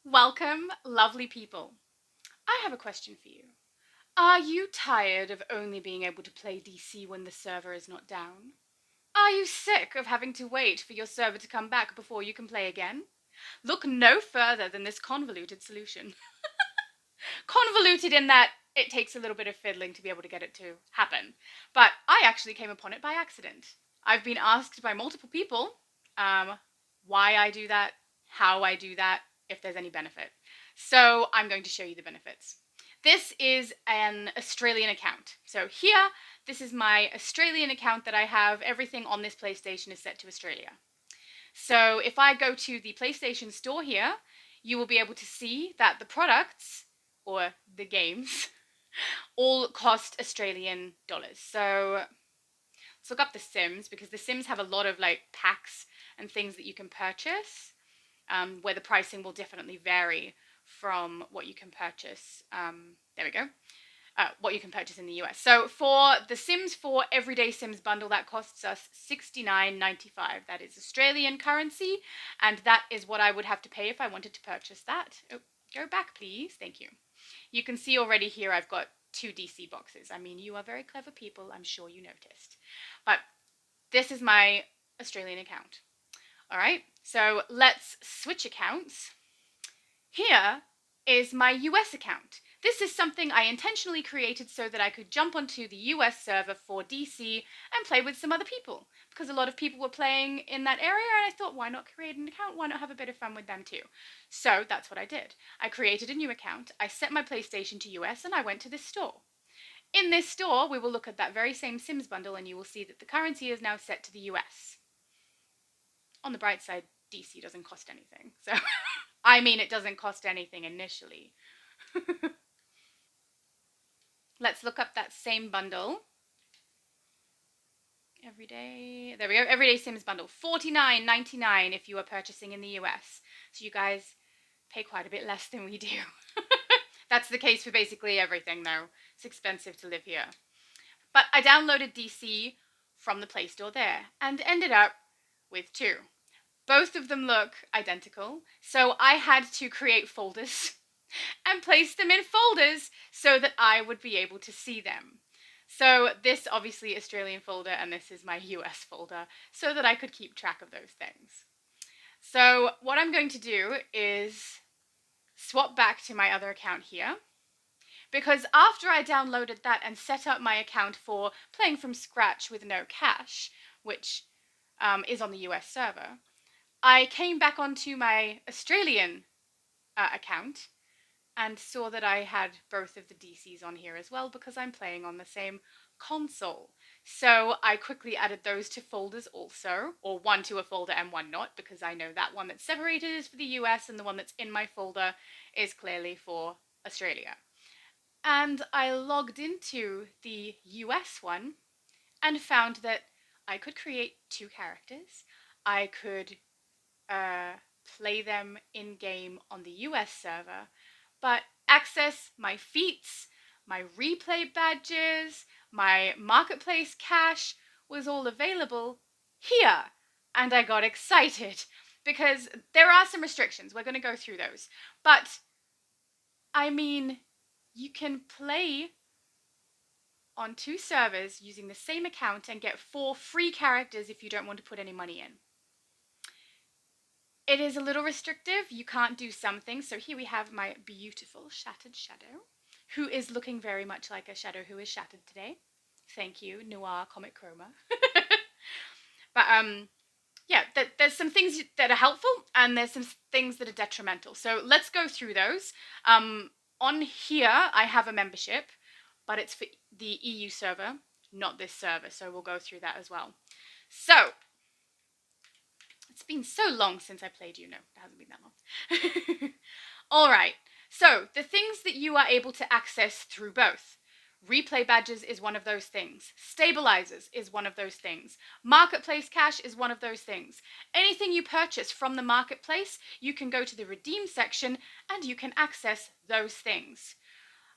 Welcome, lovely people. I have a question for you. Are you tired of only being able to play DC when the server is not down? Are you sick of having to wait for your server to come back before you can play again? Look no further than this convoluted solution. Convoluted in that it takes a little bit of fiddling to be able to get it to happen. But I actually came upon it by accident. I've been asked by multiple people why I do that, how I do that, if there's any benefit. So I'm going to show you the benefits. This is an Australian account. So here, this is my Australian account that I have. Everything on this PlayStation is set to Australia. So if I go to the PlayStation Store here, you will be able to see that the products, or the games, all cost Australian dollars. So let's look up the Sims, because the Sims have a lot of like packs and things that you can purchase, where the pricing will definitely vary from what you can purchase. There we go. What you can purchase in the US. So for the Sims 4 Everyday Sims bundle, that costs us $69.95. That is Australian currency, and that is what I would have to pay if I wanted to purchase that. Oh, go back, please. Thank you. You can see already here I've got 2 DC boxes. I mean, you are very clever people. I'm sure you noticed. But this is my Australian account. All right, so let's switch accounts. Here is my US account. This is something I intentionally created so that I could jump onto the US server for DC and play with some other people, because a lot of people were playing in that area, and I thought, why not create an account? Why not have a bit of fun with them too? So that's what I did. I created a new account, I set my PlayStation to US, and I went to this store. In this store, we will look at that very same Sims bundle, and you will see that the currency is now set to the US. On the bright side, DC doesn't cost anything. So, I mean, it doesn't cost anything initially. Let's look up that same bundle. Everyday, there we go. Everyday Sims bundle, $49.99 if you are purchasing in the US. So you guys pay quite a bit less than we do. That's the case for basically everything, though. It's expensive to live here. But I downloaded DC from the Play Store there and ended up with 2. Both of them look identical, so I had to create folders and place them in folders so that I would be able to see them. So this obviously Australian folder, and this is my US folder, so that I could keep track of those things. So what I'm going to do is swap back to my other account here, because after I downloaded that and set up my account for playing from scratch with no cash, which is on the US server, I came back onto my Australian account and saw that I had both of the DCs on here as well, because I'm playing on the same console. So I quickly added those to folders also, or one to a folder and one not, because I know that one that's separated is for the US and the one that's in my folder is clearly for Australia. And I logged into the US one and found that I could create 2 characters. I could play them in-game on the US server, but access my feats, my replay badges, my marketplace cash was all available here. And I got excited because there are some restrictions. We're going to go through those. But, I mean, you can play on 2 servers using the same account and get 4 free characters if you don't want to put any money in. It is a little restrictive. You can't do some things. So here we have my beautiful shattered shadow, who is looking very much like a shadow who is shattered today. Thank you, Noir Comic Chroma. But yeah, there's some things that are helpful and there's some things that are detrimental. So let's go through those. On here, I have a membership, but it's for the EU server, not this server. So we'll go through that as well. So it's been so long since I played you. No, it hasn't been that long. All right. So the things that you are able to access through both. Replay badges is one of those things. Stabilizers is one of those things. Marketplace cash is one of those things. Anything you purchase from the marketplace, you can go to the redeem section and you can access those things.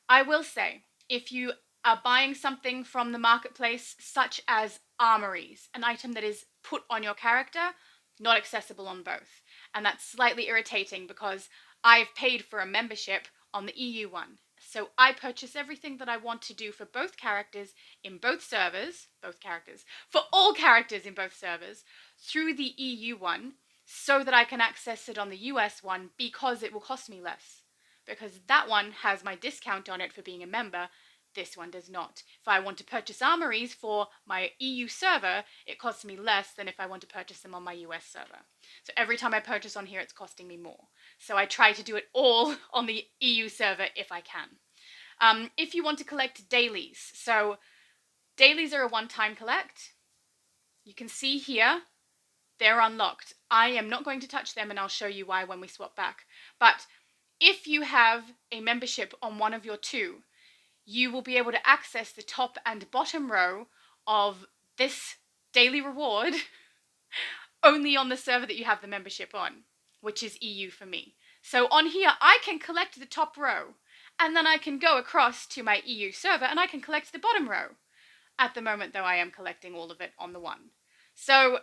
I will say, if you are buying something from the marketplace, such as armories, an item that is put on your character, not accessible on both. And that's slightly irritating because I've paid for a membership on the EU one. So I purchase everything that I want to do for both characters in both servers, for all characters in both servers, through the EU one, so that I can access it on the US one because it will cost me less. Because that one has my discount on it for being a member, this one does not. If I want to purchase armories for my EU server, it costs me less than if I want to purchase them on my US server. So every time I purchase on here, it's costing me more. So I try to do it all on the EU server if I can. If you want to collect dailies, so dailies are a one-time collect. You can see here, they're unlocked. I am not going to touch them, and I'll show you why when we swap back. But if you have a membership on one of your two, you will be able to access the top and bottom row of this daily reward only on the server that you have the membership on, which is EU for me. So on here, I can collect the top row, and then I can go across to my EU server and I can collect the bottom row. At the moment, though, I am collecting all of it on the one. So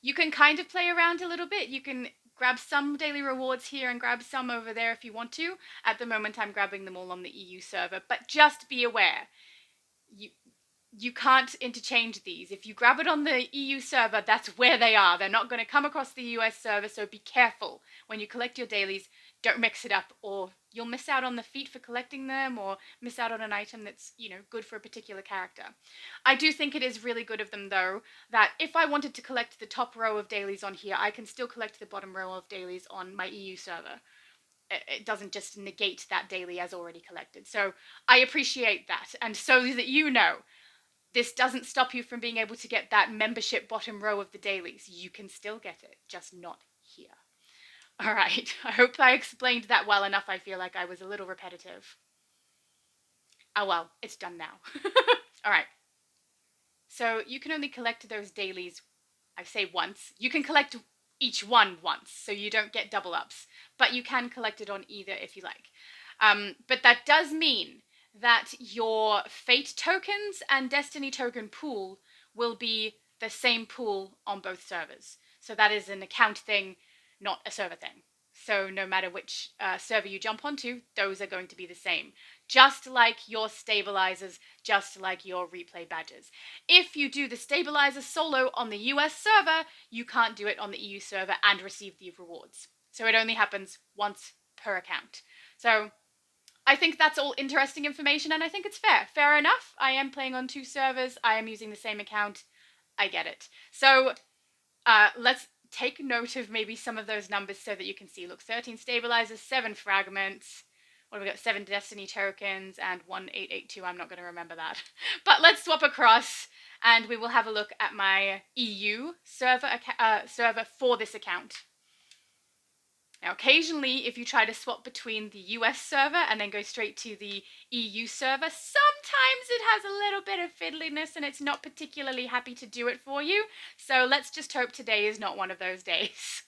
you can kind of play around a little bit. You can grab some daily rewards here and grab some over there if you want to. At the moment, I'm grabbing them all on the EU server, but just be aware, you can't interchange these. If you grab it on the EU server, that's where they are. They're not going to come across the US server, so be careful when you collect your dailies. Don't mix it up, or you'll miss out on the feat for collecting them, or miss out on an item that's, good for a particular character. I do think it is really good of them, though, that if I wanted to collect the top row of dailies on here, I can still collect the bottom row of dailies on my EU server. It doesn't just negate that daily as already collected. So I appreciate that. And so that you know, this doesn't stop you from being able to get that membership bottom row of the dailies. You can still get it, just not here. All right, I hope I explained that well enough. I feel like I was a little repetitive. Oh well, it's done now. All right. So you can only collect those dailies, I say once. You can collect each one once, so you don't get double ups. But you can collect it on either if you like. But that does mean that your fate tokens and destiny token pool will be the same pool on both servers. So that is an account thing, not a server thing. So no matter which server you jump onto, those are going to be the same. Just like your stabilizers, just like your replay badges. If you do the stabilizer solo on the US server, you can't do it on the EU server and receive the rewards. So it only happens once per account. So I think that's all interesting information, and I think it's fair. Fair enough. I am playing on two servers. I am using the same account. I get it. So let's take note of maybe some of those numbers so that you can see. Look, 13 stabilizers, 7 fragments. What have we got? 7 destiny tokens and 1882. I'm not going to remember that. But let's swap across, and we will have a look at my EU server for this account. Now, occasionally, if you try to swap between the US server and then go straight to the EU server, sometimes it has a little bit of fiddliness and it's not particularly happy to do it for you. So let's just hope today is not one of those days.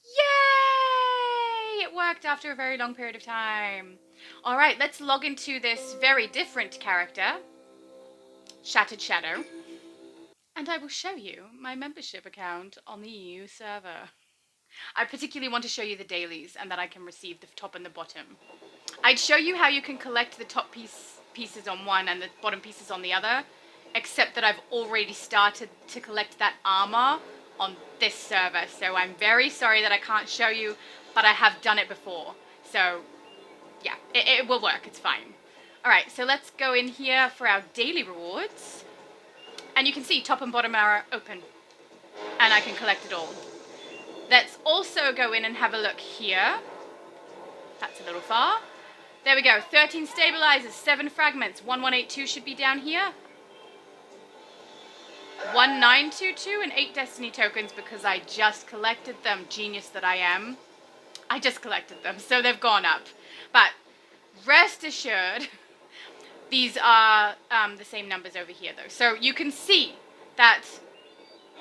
Yay! It worked after a very long period of time. All right, let's log into this very different character, Shattered Shadow. And I will show you my membership account on the EU server. I particularly want to show you the dailies and that I can receive the top and the bottom. I'd show you how you can collect the top pieces on one and the bottom pieces on the other, except that I've already started to collect that armor on this server. So I'm very sorry that I can't show you, but I have done it before. So yeah, it will work. It's fine. All right, so let's go in here for our daily rewards. And you can see top and bottom are open, and I can collect it all. Let's also go in and have a look here. That's a little far. There we go, 13 stabilizers, 7 fragments, 1182 should be down here. 1922 and 8 destiny tokens because I just collected them, genius that I am. I just collected them, so they've gone up. But rest assured, these are the same numbers over here, though. So you can see that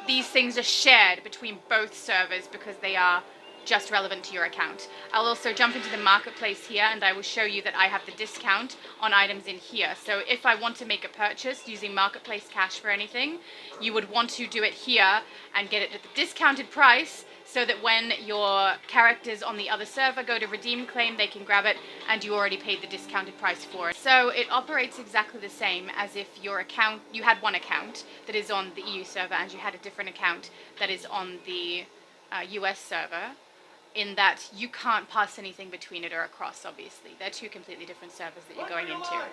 these things are shared between both servers because they are just relevant to your account. I'll also jump into the marketplace here and I will show you that I have the discount on items in here. So if I want to make a purchase using marketplace cash for anything, you would want to do it here and get it at the discounted price, so that when your characters on the other server go to redeem claim, they can grab it and you already paid the discounted price for it. So it operates exactly the same as if your account, you had one account that is on the EU server and you had a different account that is on the US server, in that you can't pass anything between it or across, obviously. They're two completely different servers that you're going into.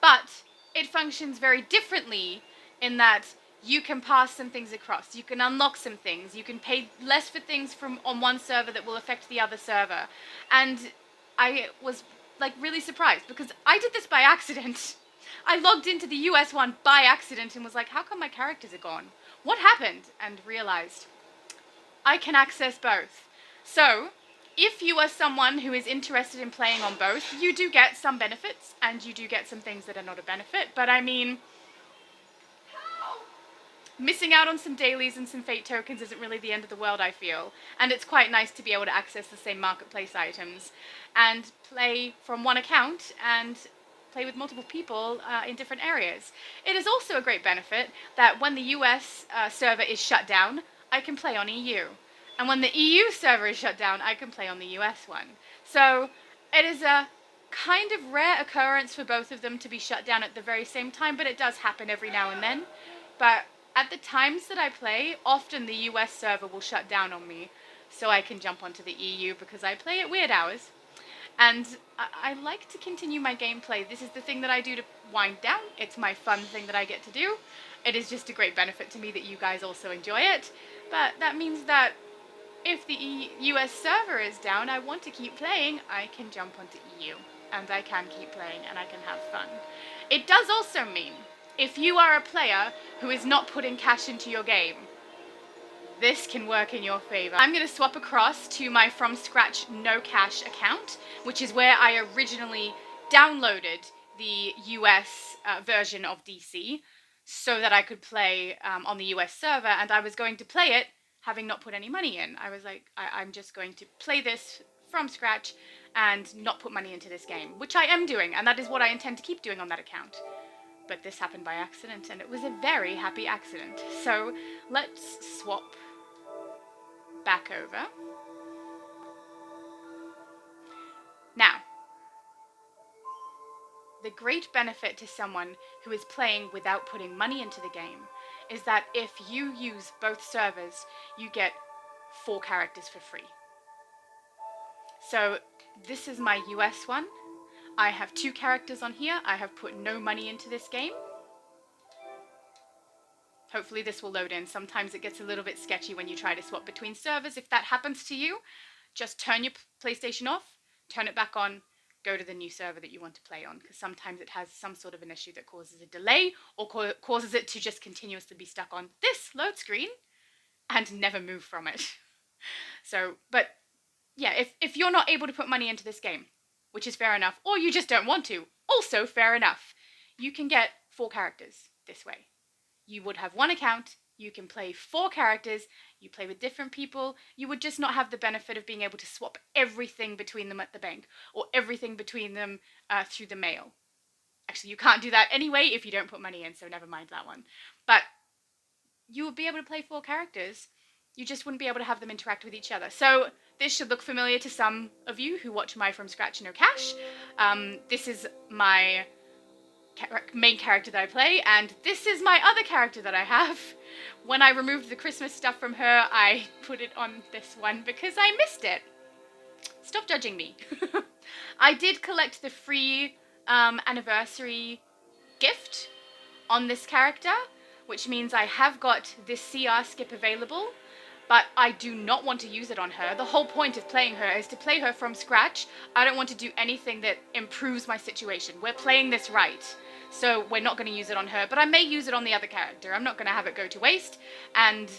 But it functions very differently in that you can pass some things across, you can unlock some things, you can pay less for things from on one server that will affect the other server. And I was like really surprised because I did this by accident. I logged into the US one by accident and was like, how come my characters are gone? What happened? And realized I can access both. So if you are someone who is interested in playing on both, you do get some benefits and you do get some things that are not a benefit. But I mean, missing out on some dailies and some fate tokens isn't really the end of the world, I feel. And it's quite nice to be able to access the same marketplace items and play from one account and play with multiple people in different areas. It is also a great benefit that when the US server is shut down, I can play on EU. And when the EU server is shut down, I can play on the US one. So it is a kind of rare occurrence for both of them to be shut down at the very same time, but it does happen every now and then. But at the times that I play, often the US server will shut down on me, so I can jump onto the EU because I play at weird hours. And I like to continue my gameplay. This is the thing that I do to wind down. It's my fun thing that I get to do. It is just a great benefit to me that you guys also enjoy it. But that means that if the US server is down, I want to keep playing, I can jump onto EU. And I can keep playing and I can have fun. It does also mean, if you are a player who is not putting cash into your game, this can work in your favor. I'm going to swap across to my from scratch no cash account, which is where I originally downloaded the US version of DC so that I could play on the US server, and I was going to play it having not put any money in. I was like, I'm just going to play this from scratch and not put money into this game, which I am doing, and that is what I intend to keep doing on that account. But this happened by accident, and it was a very happy accident. So let's swap back over. Now, the great benefit to someone who is playing without putting money into the game is that if you use both servers, you get 4 characters for free. So this is my US one. I have 2 characters on here. I have put no money into this game. Hopefully this will load in. Sometimes it gets a little bit sketchy when you try to swap between servers. If that happens to you, just turn your PlayStation off, turn it back on, go to the new server that you want to play on, because sometimes it has some sort of an issue that causes a delay or causes it to just continuously be stuck on this load screen and never move from it. So, but yeah, if you're not able to put money into this game, which is fair enough, or you just don't want to, also fair enough, you can get 4 characters this way. You would have one account, you can play 4 characters, you play with different people, you would just not have the benefit of being able to swap everything between them at the bank, or everything between them through the mail. Actually, you can't do that anyway if you don't put money in, so never mind that one. But you would be able to play 4 characters, you just wouldn't be able to have them interact with each other. So this should look familiar to some of you who watch my From Scratch No Cash. This is my main character that I play, and this is my other character that I have. When I removed the Christmas stuff from her, I put it on this one because I missed it. Stop judging me. I did collect the free anniversary gift on this character, which means I have got this CR skip available, but I do not want to use it on her. The whole point of playing her is to play her from scratch. I don't want to do anything that improves my situation. We're playing this right, so we're not going to use it on her, but I may use it on the other character. I'm not going to have it go to waste, and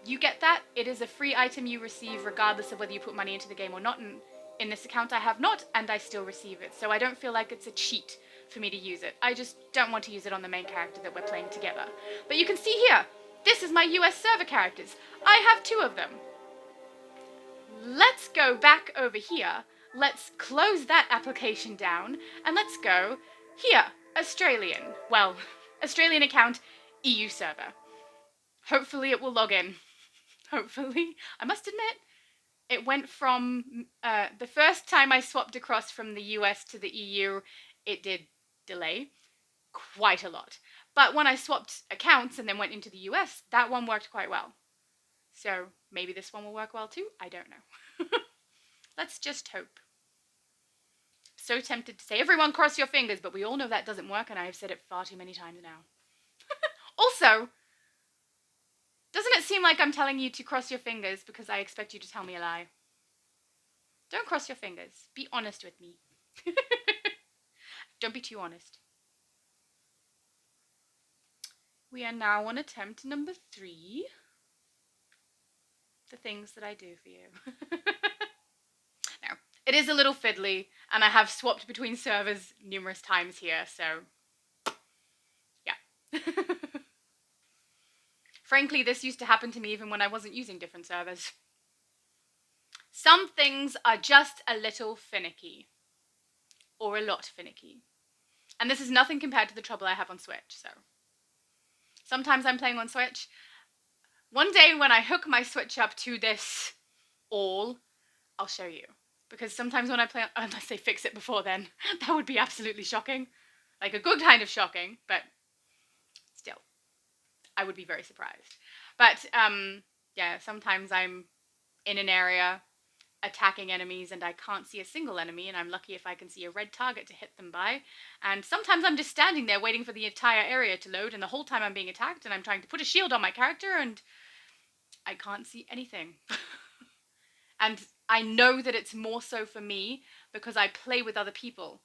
you get that. It is a free item you receive regardless of whether you put money into the game or not, and in this account I have not, and I still receive it, so I don't feel like it's a cheat for me to use it. I just don't want to use it on the main character that we're playing together. But you can see here, this is my US server characters. I have 2 of them. let's go back over here. Let's close that application down and let's go here, Australian. Well, Australian account, EU server. Hopefully it will log in. Hopefully. I must admit, it went from the first time I swapped across from the US to the EU, it did delay quite a lot. But when I swapped accounts and then went into the US, that one worked quite well. So maybe this one will work well too. I don't know. Let's just hope. So tempted to say, everyone cross your fingers, but we all know that doesn't work, and I have said it far too many times now. Also, doesn't it seem like I'm telling you to cross your fingers because I expect you to tell me a lie? Don't cross your fingers. Be honest with me. Don't be too honest. We are now on attempt number 3. The things that I do for you. No, it is a little fiddly, and I have swapped between servers numerous times here, so yeah. Frankly, this used to happen to me even when I wasn't using different servers. Some things are just a little finicky. Or a lot finicky. And this is nothing compared to the trouble I have on Switch, so. Sometimes I'm playing on Switch. One day when I hook my Switch up to this all, I'll show you. Because sometimes when I play, unless they fix it before then, that would be absolutely shocking. Like a good kind of shocking, but still. I would be very surprised. But, yeah, sometimes I'm in an area attacking enemies and I can't see a single enemy, and I'm lucky if I can see a red target to hit them by. And sometimes I'm just standing there waiting for the entire area to load, and the whole time I'm being attacked and I'm trying to put a shield on my character and I can't see anything. And I know that it's more so for me because I play with other people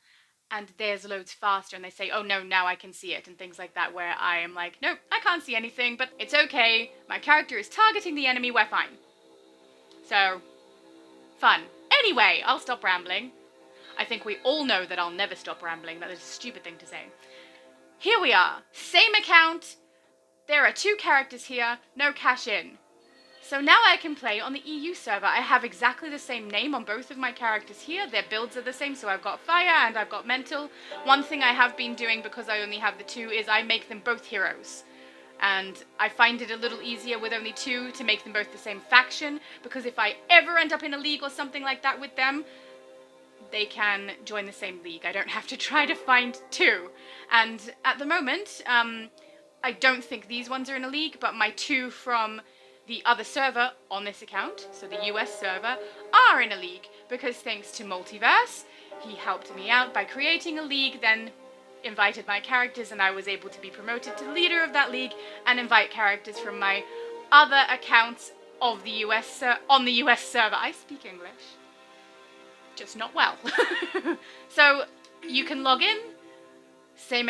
and theirs loads faster and they say, oh no, now I can see it, and things like that, where I am like, nope, I can't see anything, but it's okay. My character is targeting the enemy, we're fine. So, fun. Anyway, I'll stop rambling. I think we all know that I'll never stop rambling. That is a stupid thing to say. Here we are. Same account. There are 2 characters here. No cash in. So now I can play on the EU server. I have exactly the same name on both of my characters here. Their builds are the same, so I've got fire and I've got mental. One thing I have been doing, because I only have the 2, is I make them both heroes. And I find it a little easier with only 2 to make them both the same faction, because if I ever end up in a league or something like that with them, they can join the same league. I don't have to try to find 2. And at the moment, I don't think these ones are in a league, but my 2 from the other server on this account, so the US server, are in a league, because thanks to Multiverse, he helped me out by creating a league, then invited my characters, and I was able to be promoted to leader of that league and invite characters from my other accounts of the US on the US server. I speak English, just not well. So you can log in, same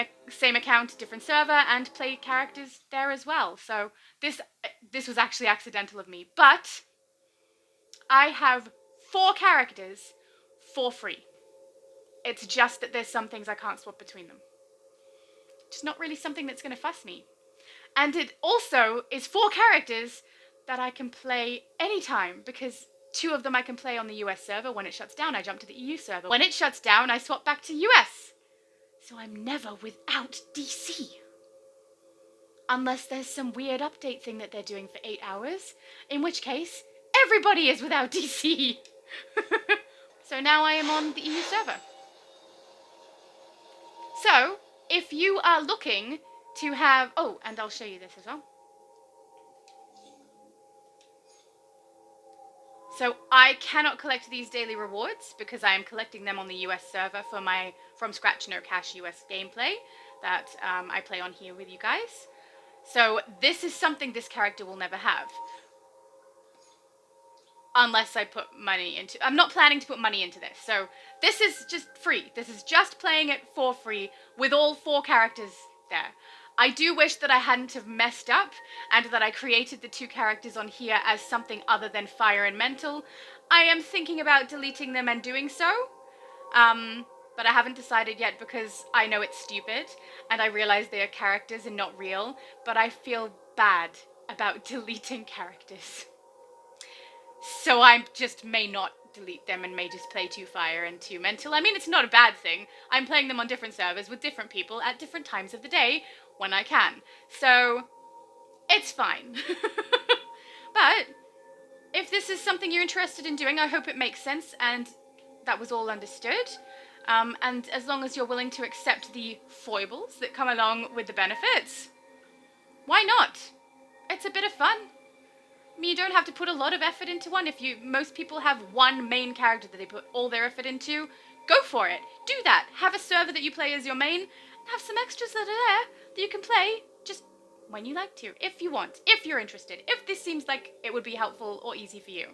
account, different server, and play characters there as well. So this was actually accidental of me, but I have 4 characters for free. It's just that there's some things I can't swap between them. It's not really something that's going to fuss me. And it also is 4 characters that I can play anytime, because 2 of them I can play on the US server. When it shuts down, I jump to the EU server. When it shuts down, I swap back to US. So I'm never without DC. Unless there's some weird update thing that they're doing for 8 hours, in which case, everybody is without DC. So now I am on the EU server. So, if you are looking to have... Oh, and I'll show you this as well. So I cannot collect these daily rewards because I am collecting them on the US server for my From Scratch No Cash US gameplay that I play on here with you guys. So this is something this character will never have. Unless I put money into... I'm not planning to put money into this. So this is just free. This is just playing it for free with all 4 characters there. I do wish that I hadn't have messed up and that I created the 2 characters on here as something other than fire and mental. I am thinking about deleting them and doing so. But I haven't decided yet because I know it's stupid and I realize they are characters and not real, but I feel bad about deleting characters. So I just may not delete them and may just play 2 Fire and 2 Mental. I mean, it's not a bad thing. I'm playing them on different servers with different people at different times of the day when I can. So it's fine. But if this is something you're interested in doing, I hope it makes sense and that was all understood. And as long as you're willing to accept the foibles that come along with the benefits, why not? It's a bit of fun. I mean, you don't have to put a lot of effort into one. Most people have one main character that they put all their effort into, go for it. Do that. Have a server that you play as your main, and have some extras that are there that you can play just when you like to, if you want, if you're interested, if this seems like it would be helpful or easy for you.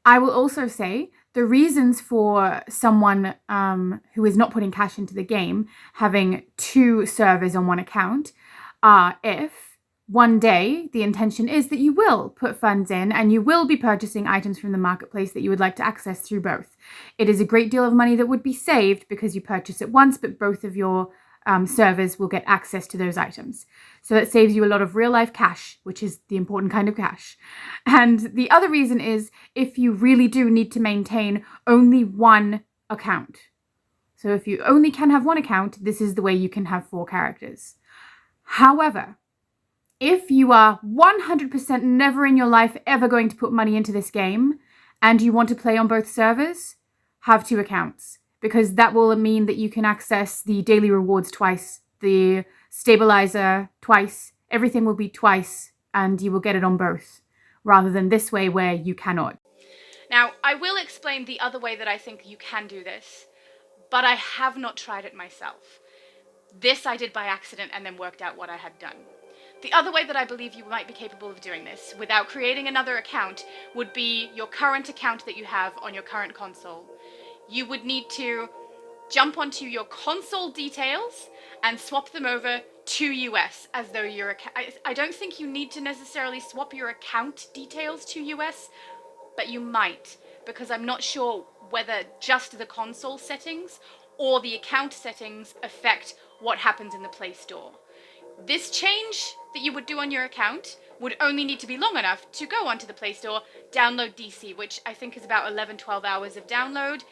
I will also say the reasons for someone who is not putting cash into the game having 2 servers on one account are if one day the intention is that you will put funds in and you will be purchasing items from the marketplace that you would like to access through both. It is a great deal of money that would be saved because you purchase it once, but both of your servers will get access to those items. So that saves you a lot of real life cash, which is the important kind of cash. And the other reason is if you really do need to maintain only one account. So if you only can have one account, this is the way you can have 4 characters. However, if you are 100% never in your life ever going to put money into this game and you want to play on both servers, have 2 accounts. Because that will mean that you can access the daily rewards twice, the stabilizer twice, everything will be twice, and you will get it on both, rather than this way where you cannot. Now, I will explain the other way that I think you can do this, but I have not tried it myself. This I did by accident and then worked out what I had done. The other way that I believe you might be capable of doing this, without creating another account, would be your current account that you have on your current console. You would need to jump onto your console details and swap them over to US as though I don't think you need to necessarily swap your account details to US, but you might, because I'm not sure whether just the console settings or the account settings affect what happens in the Play Store. This change that you would do on your account would only need to be long enough to go onto the Play Store, download DC, which I think is about 11-12 hours of download.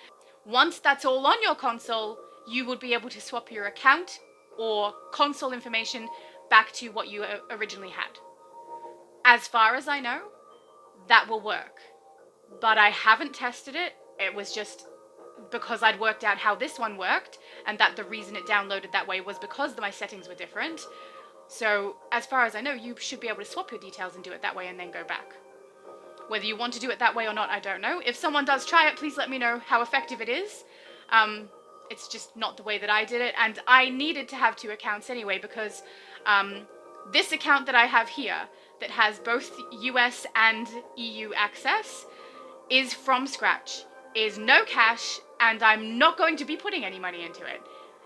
Once that's all on your console, you would be able to swap your account or console information back to what you originally had. As far as I know, that will work. But I haven't tested it. It was just because I'd worked out how this one worked, and that the reason it downloaded that way was because my settings were different. So, as far as I know, you should be able to swap your details and do it that way and then go back. Whether you want to do it that way or not, I don't know. If someone does try it, please let me know how effective it is. It's just not the way that I did it, and I needed to have 2 accounts anyway because this account that I have here that has both US and EU access is from scratch, is no cash, and I'm not going to be putting any money into it.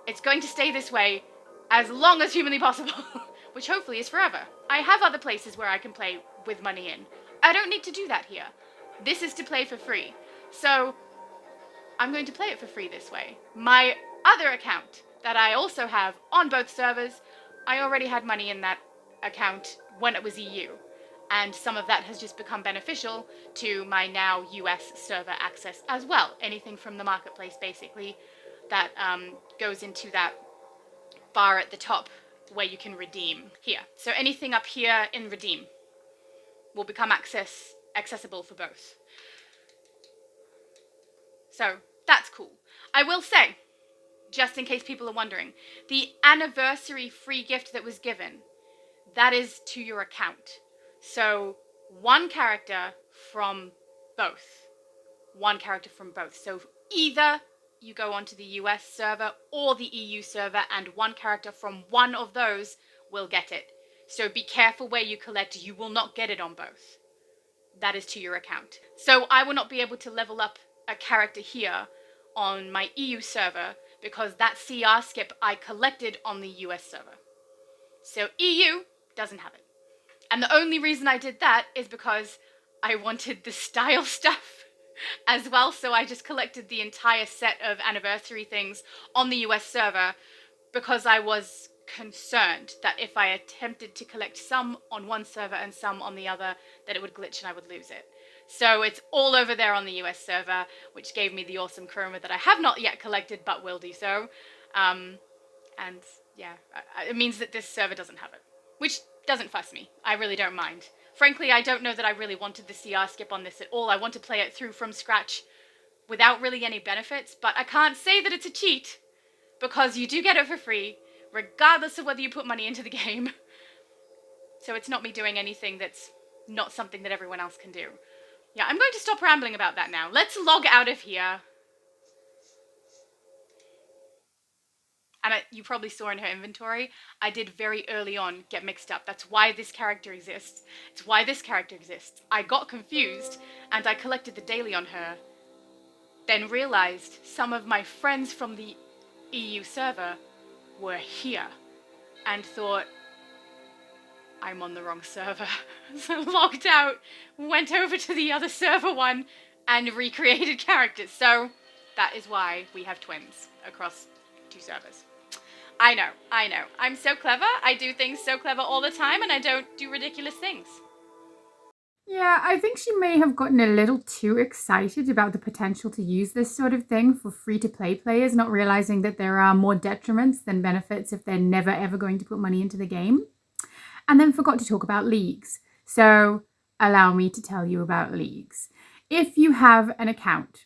It's going to stay this way as long as humanly possible, which hopefully is forever. I have other places where I can play with money in. I don't need to do that here. This is to play for free. So I'm going to play it for free this way. My other account that I also have on both servers, I already had money in that account when it was EU. And some of that has just become beneficial to my now US server access as well. Anything from the marketplace, basically, that goes into that bar at the top where you can redeem here. So anything up here in redeem will become accessible for both. So that's cool. I will say, just in case people are wondering, the anniversary free gift that was given, that is to your account. So 1 character from both. 1 character from both. So either you go onto the US server or the EU server, and 1 character from one of those will get it. So be careful where you collect. You will not get it on both. That is to your account. So I will not be able to level up a character here on my EU server because that CR skip I collected on the US server. So EU doesn't have it. And the only reason I did that is because I wanted the style stuff as well, so I just collected the entire set of anniversary things on the US server because I was concerned that if I attempted to collect some on one server and some on the other, that it would glitch and I would lose it. So it's all over there on the US server, which gave me the awesome chroma that I have not yet collected, but will do so. And yeah, it means that this server doesn't have it, which doesn't fuss me. I really don't mind. Frankly, I don't know that I really wanted the CR skip on this at all. I want to play it through from scratch without really any benefits, but I can't say that it's a cheat, because you do get it for free, regardless of whether you put money into the game. So it's not me doing anything that's not something that everyone else can do. Yeah, I'm going to stop rambling about that now. Let's log out of here. And you probably saw in her inventory, I did very early on get mixed up. That's why this character exists. It's why this character exists. I got confused, and I collected the daily on her, then realized some of my friends from the EU server were here, and thought, I'm on the wrong server. So logged out, went over to the other server one, and recreated characters. So that is why we have twins across 2 servers. I know. I'm so clever. I do things so clever all the time, and I don't do ridiculous things. Yeah, I think she may have gotten a little too excited about the potential to use this sort of thing for free-to-play players, not realizing that there are more detriments than benefits if they're never ever going to put money into the game. And then forgot to talk about leagues. So allow me to tell you about leagues. If you have an account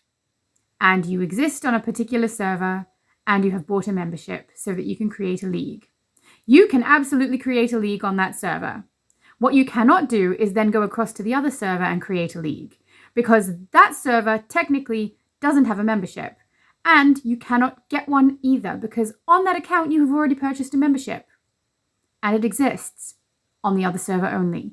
and you exist on a particular server and you have bought a membership so that you can create a league, you can absolutely create a league on that server. What you cannot do is then go across to the other server and create a league, because that server technically doesn't have a membership. And you cannot get one either, because on that account you have already purchased a membership. And it exists on the other server only.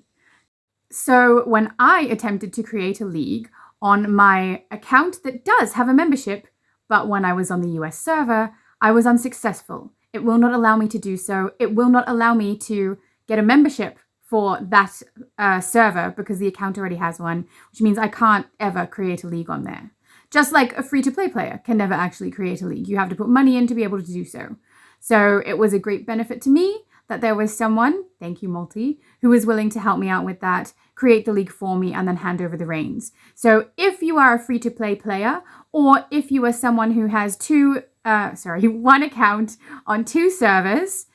So when I attempted to create a league on my account that does have a membership, but when I was on the US server, I was unsuccessful. It will not allow me to do so. It will not allow me to get a membership for that server because the account already has one, which means I can't ever create a league on there. Just like a free-to-play player can never actually create a league. You have to put money in to be able to do so. So it was a great benefit to me that there was someone, thank you Multi, who was willing to help me out with that, create the league for me, and then hand over the reins. So if you are a free-to-play player, or if you are someone who has one account on 2 servers,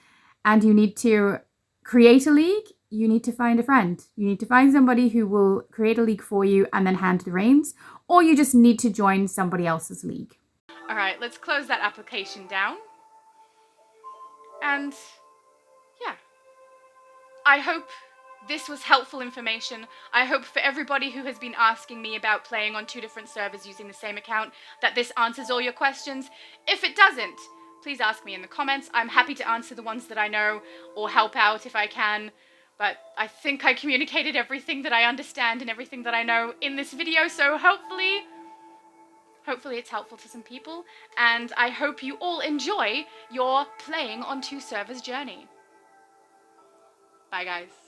and you need to create a league, you need to find a friend. You need to find somebody who will create a league for you and then hand the reins, or you just need to join somebody else's league. All right, let's close that application down. And yeah, I hope this was helpful information. I hope for everybody who has been asking me about playing on 2 different servers using the same account, that this answers all your questions. If it doesn't, please ask me in the comments. I'm happy to answer the ones that I know or help out if I can. But I think I communicated everything that I understand and everything that I know in this video, so hopefully it's helpful to some people, and I hope you all enjoy your playing on 2 servers journey. Bye guys.